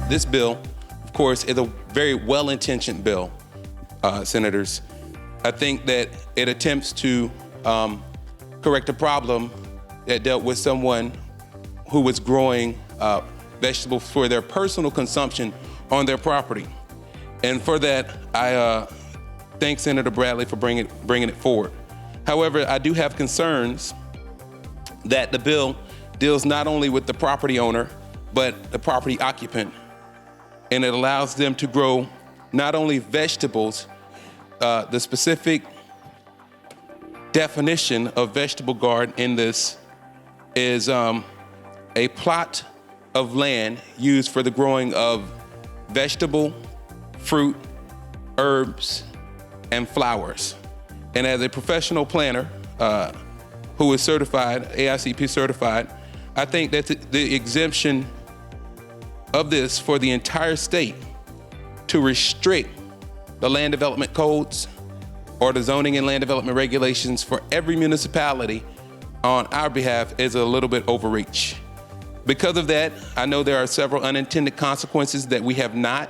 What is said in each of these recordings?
This bill, of course, is a very well-intentioned bill, senators. I think that it attempts to correct a problem that dealt with someone who was growing vegetables for their personal consumption on their property. And for that, I thank Senator Bradley for bringing it forward. However, I do have concerns that the bill deals not only with the property owner, but the property occupant. And it allows them to grow not only vegetables, the specific definition of vegetable garden in this is a plot of land used for the growing of vegetable, fruit, herbs, and flowers. And as a professional planner who is certified, AICP certified, I think that the exemption of this for the entire state to restrict the land development codes or the zoning and land development regulations for every municipality on our behalf is a little bit overreach. Because of that, I know there are several unintended consequences that we have not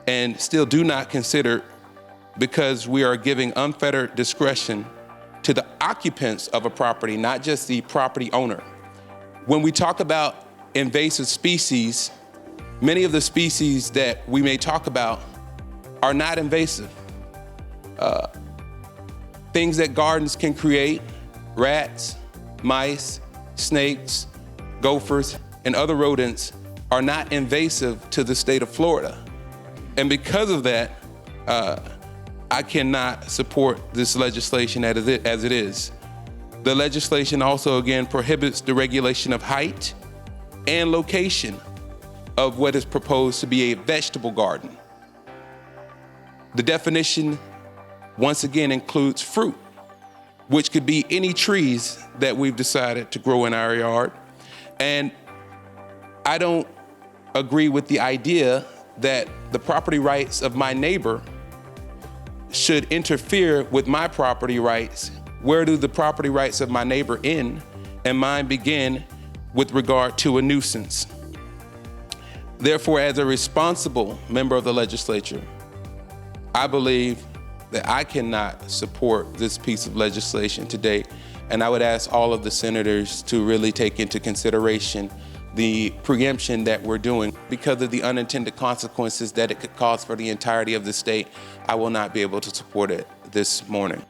and still do not consider, because we are giving unfettered discretion to the occupants of a property, not just the property owner. When we talk about invasive species, many of the species that we may talk about are not invasive. Things that gardens can create, rats, mice, snakes, gophers, and other rodents are not invasive to the state of Florida. And because of that, I cannot support this legislation as it is. The legislation also, again, prohibits the regulation of height and location of what is proposed to be a vegetable garden. The definition, once again, includes fruit, which could be any trees that we've decided to grow in our yard. And I don't agree with the idea that the property rights of my neighbor should interfere with my property rights. Where do the property rights of my neighbor end and mine begin with regard to a nuisance? Therefore, as a responsible member of the legislature, I believe that I cannot support this piece of legislation today. And I would ask all of the senators to really take into consideration the preemption that we're doing. Because of the unintended consequences that it could cause for the entirety of the state, I will not be able to support it this morning.